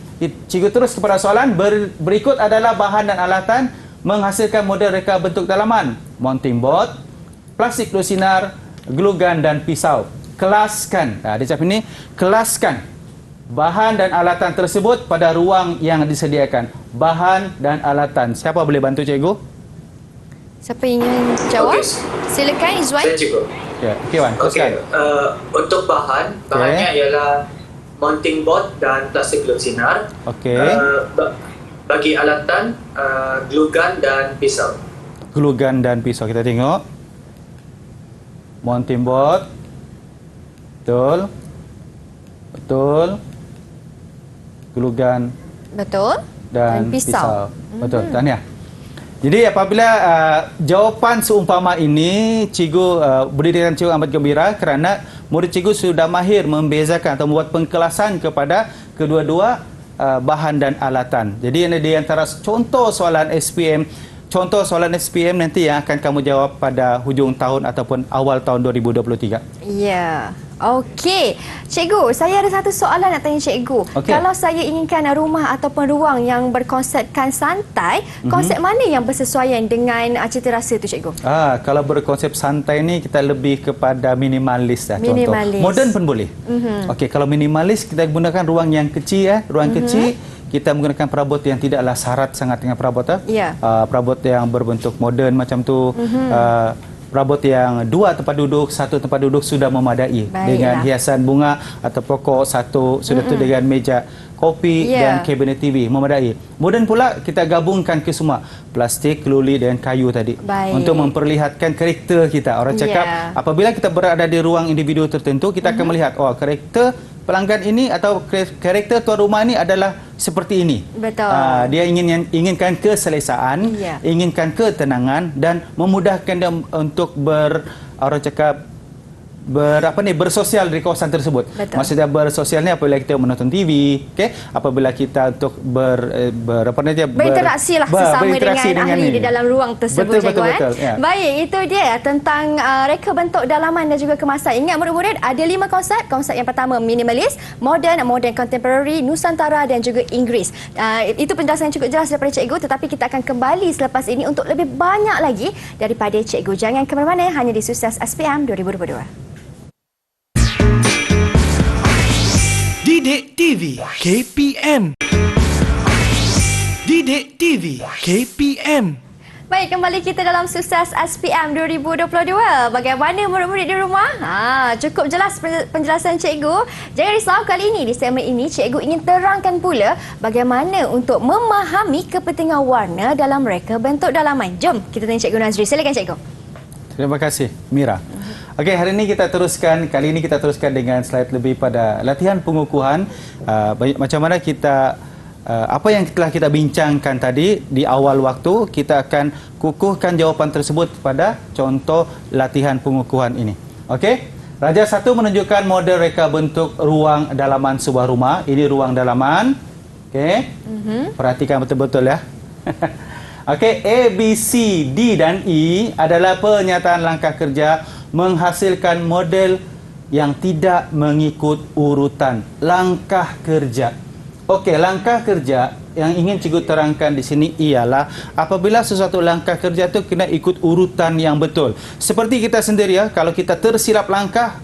cikgu terus kepada soalan. Berikut adalah bahan dan alatan menghasilkan model reka bentuk dalaman: mounting board, plastik lusinar, glue gun dan pisau. Kelaskan. Dia cakap ini, kelaskan bahan dan alatan tersebut pada ruang yang disediakan. Bahan dan alatan. Siapa boleh bantu cikgu? Siapa ingin jawab? Okey. Silakan Izwan. Saya cikgu. Ya, okey Wan, teruskan. Untuk bahannya ialah mounting board dan plastik lusinar. Okey. Bagi alatan, glue gun dan pisau. Glue gun dan pisau. Kita tengok. Mounting board. Betul. Betul. Glue gun Betul. dan pisau. Betul. Tahniah. Jadi apabila jawapan seumpama ini, cikgu berdiri dengan cikgu amat gembira kerana murid cikgu sudah mahir membezakan atau membuat pengkelasan kepada kedua-dua bahan dan alatan. Jadi ini di antara contoh soalan SPM. Contoh soalan SPM nanti yang akan kamu jawab pada hujung tahun ataupun awal tahun 2023. Ya. Okey. Cikgu, saya ada satu soalan nak tanya cikgu. Okey. Kalau saya inginkan rumah ataupun ruang yang berkonsepkan santai, konsep mana yang bersesuaian dengan cita rasa tu cikgu? Kalau berkonsep santai ni kita lebih kepada minimalis lah. Minimalis. Contoh. Moden pun boleh. Okey, kalau minimalis kita gunakan ruang yang kecil ruang kecil. kita menggunakan perabot yang tidaklah syarat sangat dengan perabot. Ya. Perabot yang berbentuk moden macam tu. Perabot yang 2 tempat duduk, 1 tempat duduk sudah memadai. Baiklah. Dengan hiasan bunga atau pokok satu, sudah tu dengan meja kopi dan kabinet TV memadai. Kemudian pula kita gabungkan ke semua plastik, keluli dan kayu tadi. Baik. Untuk memperlihatkan karakter kita. Orang cakap apabila kita berada di ruang individu tertentu, kita akan melihat karakter pelanggan ini atau karakter tuan rumah ini adalah seperti ini. Betul. Dia inginkan keselesaan, inginkan ketenangan dan memudahkan dia untuk orang cakap bersosial di kawasan tersebut. Betul. Maksudnya bersosial ni apabila kita menonton TV, apabila kita untuk berinteraksi lah sesama dengan ahli di dalam ruang tersebut. Betul. Ya. Baik, itu dia tentang reka bentuk dalaman dan juga kemasan. Ingat murid-murid, ada 5 konsep. Konsep yang pertama minimalis, modern contemporary, nusantara dan juga Inggeris. Itu penjelasan yang cukup jelas daripada cikgu, tetapi kita akan kembali selepas ini untuk lebih banyak lagi daripada cikgu. Jangan ke mana-mana, hanya di Sukses SPM 2022. Didik TV KPM. Didik TV KPM. Baik, kembali kita dalam Sukses SPM 2022. Bagaimana murid-murid di rumah? Cukup jelas penjelasan cikgu. Jangan risau, kali ini di segmen ini cikgu ingin terangkan pula bagaimana untuk memahami kepentingan warna dalam reka bentuk dalaman. Jom kita tanya Cikgu Nazri. Silakan cikgu. Terima kasih, Mira. Okey, hari ini kali ini kita teruskan dengan slide lebih pada latihan pengukuhan. Macam mana kita, apa yang telah kita bincangkan tadi di awal waktu, kita akan kukuhkan jawapan tersebut pada contoh latihan pengukuhan ini. Okey, Raja 1 menunjukkan model reka bentuk ruang dalaman sebuah rumah. Ini ruang dalaman. Okey, perhatikan betul-betul ya. Okey, A, B, C, D dan E adalah pernyataan langkah kerja menghasilkan model yang tidak mengikut urutan. Langkah kerja. Okey, langkah kerja yang ingin cikgu terangkan di sini ialah apabila sesuatu langkah kerja itu kena ikut urutan yang betul. Seperti kita sendiri ya, kalau kita tersilap langkah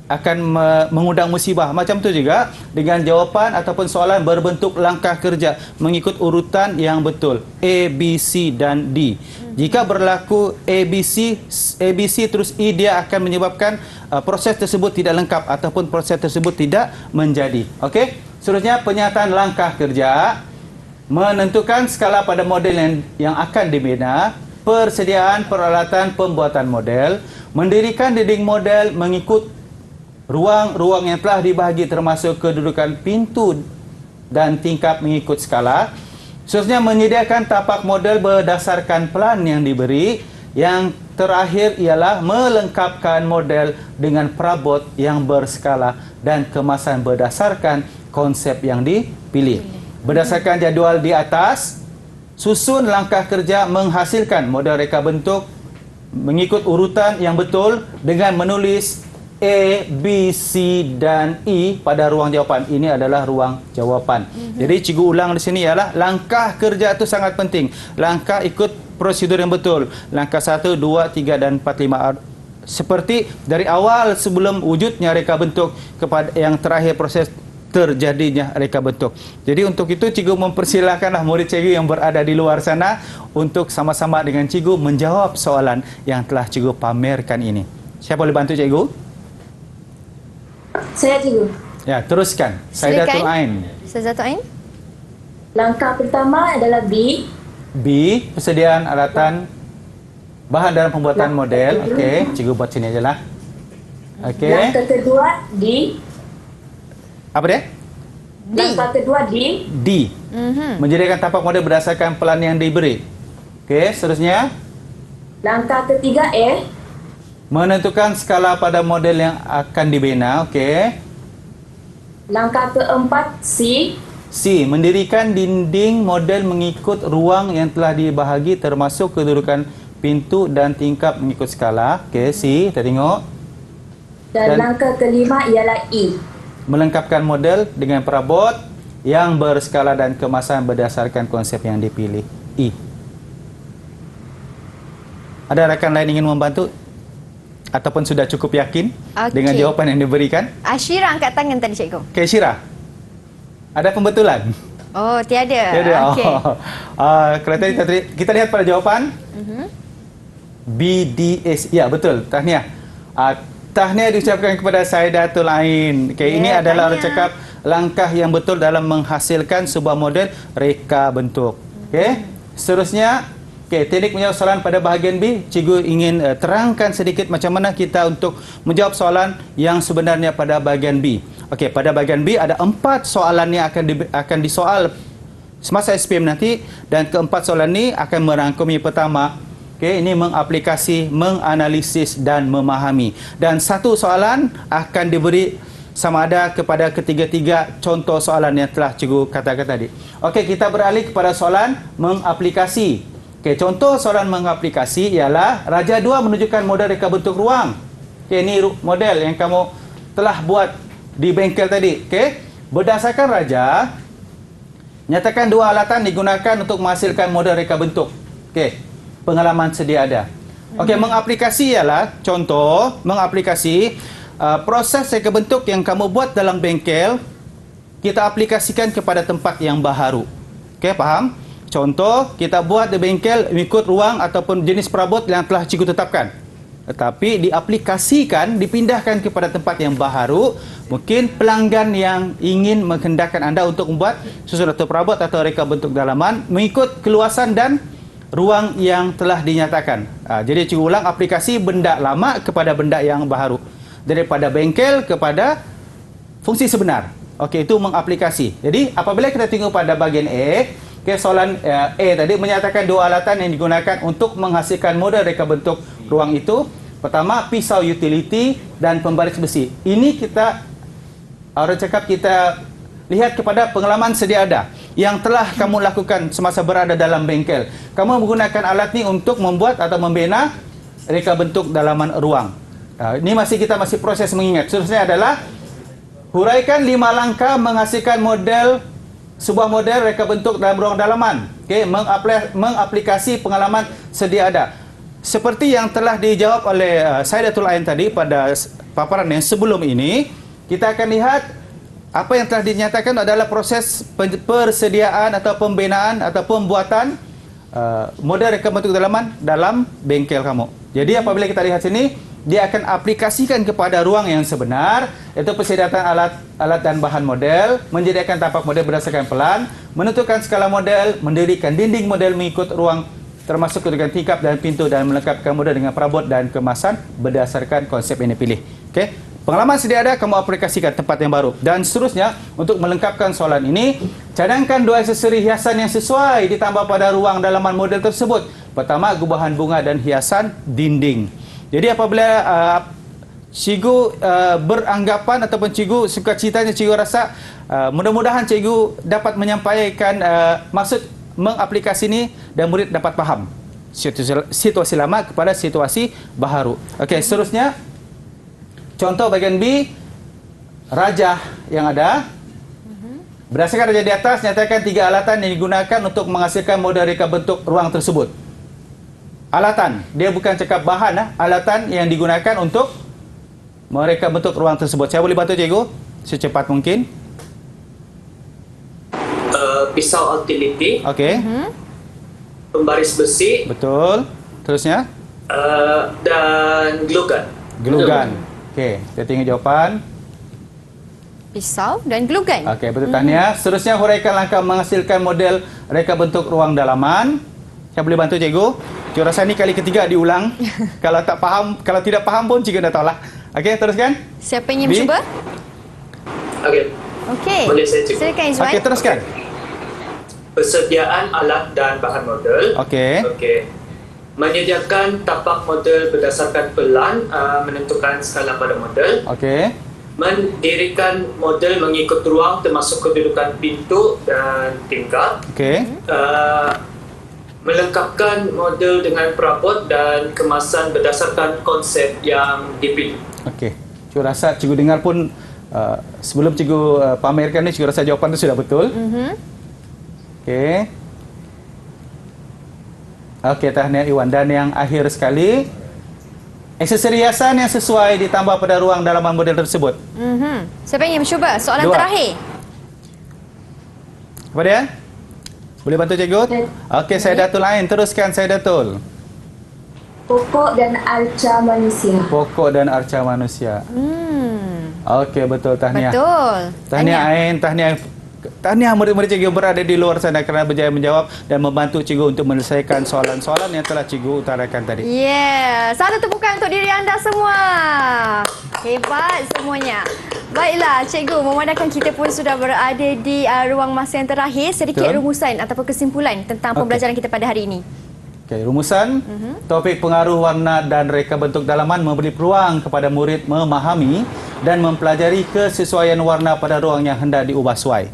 akan mengundang musibah. Macam tu juga dengan jawapan ataupun soalan berbentuk langkah kerja mengikut urutan yang betul. A, B, C dan D. Jika berlaku ABC terus E, dia akan menyebabkan proses tersebut tidak lengkap ataupun proses tersebut tidak menjadi. Okey. Seterusnya penyataan langkah kerja menentukan skala pada model yang akan dibina, persediaan peralatan pembuatan model, mendirikan dinding model mengikut ruang-ruang yang telah dibahagi termasuk kedudukan pintu dan tingkap mengikut skala. Seterusnya menyediakan tapak model berdasarkan plan yang diberi. Yang terakhir ialah melengkapkan model dengan perabot yang berskala dan kemasan berdasarkan konsep yang dipilih. Berdasarkan jadual di atas, susun langkah kerja menghasilkan model reka bentuk mengikut urutan yang betul dengan menulis A, B, C dan E pada ruang jawapan. Ini adalah ruang jawapan. Jadi cikgu ulang di sini ialah langkah kerja itu sangat penting. Langkah ikut prosedur yang betul. Langkah 1, 2, 3 dan 4, 5. Seperti dari awal sebelum wujudnya reka bentuk kepada yang terakhir proses terjadinya reka bentuk. Jadi untuk itu cikgu mempersilakanlah murid cikgu yang berada di luar sana untuk sama-sama dengan cikgu menjawab soalan yang telah cikgu pamerkan ini. Siapa boleh bantu cikgu? Saya cikgu. Ya, teruskan. Saidatul Ain. Saidatul Ain. Langkah pertama adalah B. B, persediaan alatan bahan dalam pembuatan model. Okey, cikgu buat sini ajalah. Okey. Langkah kedua D. Apa dia? Langkah kedua D. D. Menjadikan tapak model berdasarkan plan yang diberi. Okey, seterusnya. Langkah ketiga E. Menentukan skala pada model yang akan dibina. Okey. Langkah keempat C. C. Mendirikan dinding model mengikut ruang yang telah dibahagi termasuk kedudukan pintu dan tingkap mengikut skala. Okey, C. Kita tengok. Dan langkah kelima ialah E. Melengkapkan model dengan perabot yang berskala dan kemasan berdasarkan konsep yang dipilih. E. Ada rakan lain ingin membantu? Ataupun sudah cukup yakin dengan jawapan yang diberikan? Syira angkat tangan tadi cikgu. Okey, Syira. Ada pembetulan? Oh, tiada. Tiada. Okey. Kalau tadi kita lihat pada jawapan. BDS. Ya, betul. Tahniah. Tahniah diucapkan kepada Saidatul Ain. Okey, ini adalah orang cakap langkah yang betul dalam menghasilkan sebuah model reka bentuk. Okey. Seterusnya, teknik menjawab soalan pada bahagian B. Cikgu ingin terangkan sedikit macam mana kita untuk menjawab soalan yang sebenarnya pada bahagian B. Okey, pada bahagian B ada 4 soalan yang akan disoal semasa SPM nanti, dan keempat soalan ini akan merangkumi pertama. Okey, ini mengaplikasi, menganalisis dan memahami. Dan satu soalan akan diberi sama ada kepada ketiga-tiga contoh soalan yang telah cikgu katakan tadi. Okey, kita beralih kepada soalan mengaplikasi. Okey, contoh soalan mengaplikasi ialah Raja 2 menunjukkan model reka bentuk ruang. Okey, ini model yang kamu telah buat di bengkel tadi. Okey, berdasarkan Raja, nyatakan 2 alatan digunakan untuk menghasilkan model reka bentuk. Okey, pengalaman sedia ada. Okey, mengaplikasi ialah contoh mengaplikasi proses reka bentuk yang kamu buat dalam bengkel, kita aplikasikan kepada tempat yang baharu. Okey, faham? Contoh, kita buat di bengkel mengikut ruang ataupun jenis perabot yang telah cikgu tetapkan. Tetapi diaplikasikan, dipindahkan kepada tempat yang baharu, mungkin pelanggan yang ingin menghendakkan anda untuk membuat sesuatu perabot atau reka bentuk dalaman mengikut keluasan dan ruang yang telah dinyatakan. Jadi cikgu ulang, aplikasi benda lama kepada benda yang baharu. Daripada bengkel kepada fungsi sebenar. Okey, itu mengaplikasi. Jadi apabila kita tengok pada bahagian A, soalan A tadi menyatakan 2 alatan yang digunakan untuk menghasilkan model reka bentuk ruang itu. Pertama, pisau utility dan pembaris besi. Ini kita, orang cakap, kita lihat kepada pengalaman sedia ada yang telah kamu lakukan semasa berada dalam bengkel. Kamu menggunakan alat ini untuk membuat atau membina reka bentuk dalaman ruang. Ini kita masih proses mengingat. Seterusnya adalah huraikan 5 langkah menghasilkan sebuah model reka bentuk dalam ruang dalaman. Okey, mengaplikasi pengalaman sedia ada. Seperti yang telah dijawab oleh Saidatul Ain tadi pada paparan yang sebelum ini, kita akan lihat apa yang telah dinyatakan adalah proses persediaan atau pembinaan atau pembuatan model reka bentuk dalaman dalam bengkel kamu. Jadi apabila kita lihat sini, dia akan aplikasikan kepada ruang yang sebenar, iaitu persediaan alat dan bahan model, menyediakan tapak model berdasarkan pelan, menentukan skala model, mendirikan dinding model mengikut ruang termasuk kedudukan tingkap dan pintu, dan melengkapkan model dengan perabot dan kemasan berdasarkan konsep yang dipilih. Okey, pengalaman sedia ada, kamu aplikasikan tempat yang baru. Dan seterusnya, untuk melengkapkan soalan ini, cadangkan 2 aksesori hiasan yang sesuai ditambah pada ruang dalaman model tersebut. Pertama, gubahan bunga dan hiasan dinding. Jadi apabila cikgu beranggapan ataupun cikgu suka citanya, cikgu rasa mudah-mudahan cikgu dapat menyampaikan maksud mengaplikasi ini dan murid dapat faham situasi lama kepada situasi baharu. Okey, seterusnya contoh bahagian B, Raja yang ada. Berdasarkan Raja di atas, nyatakan 3 alatan yang digunakan untuk menghasilkan model reka bentuk ruang tersebut. Alatan, dia bukan cakap bahan, alatan yang digunakan untuk mereka bentuk ruang tersebut. Saya boleh bantu cikgu secepat mungkin. Pisau utility, Okey. pembaris besi, Betul. Terusnya? dan glue gun. Glue gun. Okey, kita tengok jawapan. Pisau dan glue gun. Okey, betul, tahniah. Seterusnya, huraikan langkah menghasilkan model reka bentuk ruang dalaman. Saya boleh bantu cikgu? Cikgu rasa ni kali ketiga diulang. Kalau tak faham, kalau tidak faham pun cikgu dah tahulah. Okey, teruskan. Siapa yang ingin B? mencuba? Okey. Okey. Boleh saya cikgu? Silakan Izwan. Okey, teruskan. Persediaan alat dan bahan model. Okey. Okey. Menyediakan tapak model berdasarkan pelan, menentukan skala pada model. Okey. Mendirikan model mengikut ruang termasuk kedudukan pintu dan tingkap. Okey. Melengkapkan model dengan perabot dan kemasan berdasarkan konsep yang dipilih. Okey. Cikgu rasa cikgu dengar pun sebelum cikgu pamerkan ni, cikgu rasa jawapan tu sudah betul. Okey. Okey, tahniah Iwan. Dan yang akhir sekali, aksesori hiasan yang sesuai ditambah pada ruang dalaman model tersebut. Siapa yang ingin mencuba? Soalan 2. terakhir. Apa dia? Boleh bantu cikgu? Okey, saya Datul Ain. Teruskan saya Datul. Pokok dan arca manusia. Pokok dan arca manusia. Okey, betul. Tahniah. Betul. Tahniah Ain, tahniah murid-murid cikgu berada di luar sana kerana berjaya menjawab dan membantu cikgu untuk menyelesaikan soalan-soalan yang telah cikgu utarakan tadi. Yeah, satu tepukan untuk diri anda semua. Hebat semuanya. Baiklah, cikgu, memandangkan kita pun sudah berada di ruang masa yang terakhir, sedikit Betul. rumusan ataupun kesimpulan tentang pembelajaran kita pada hari ini. Okey, rumusan. Topik pengaruh warna dan reka bentuk dalaman memberi peluang kepada murid memahami dan mempelajari kesesuaian warna pada ruang yang hendak diubah suai.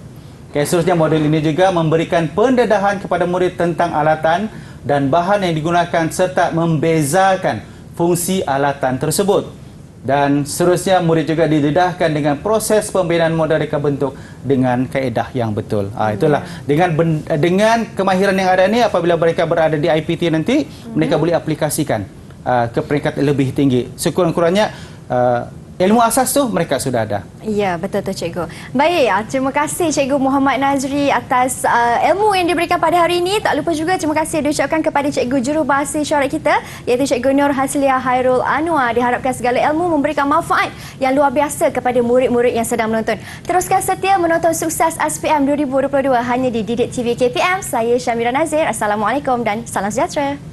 Okay, seterusnya modul ini juga memberikan pendedahan kepada murid tentang alatan dan bahan yang digunakan serta membezakan fungsi alatan tersebut. Dan seterusnya murid juga didedahkan dengan proses pembinaan model reka bentuk dengan kaedah yang betul. Itulah dengan kemahiran yang ada ni, apabila mereka berada di IPT nanti, mereka boleh aplikasikan ke peringkat lebih tinggi. Sekurang-kurangnya ilmu asas tu mereka sudah ada. Ya, betul tu cikgu. Baik, terima kasih Cikgu Muhammad Nazri atas ilmu yang diberikan pada hari ini. Tak lupa juga terima kasih diucapkan kepada Cikgu Jurubahasa Isyarat kita, iaitu Cikgu Nur Hasliah Hairul Anwar. Diharapkan segala ilmu memberikan manfaat yang luar biasa kepada murid-murid yang sedang menonton. Teruskan setia menonton Sukses SPM 2022 hanya di Didik TV KPM. Saya Syamira Nazir. Assalamualaikum dan salam sejahtera.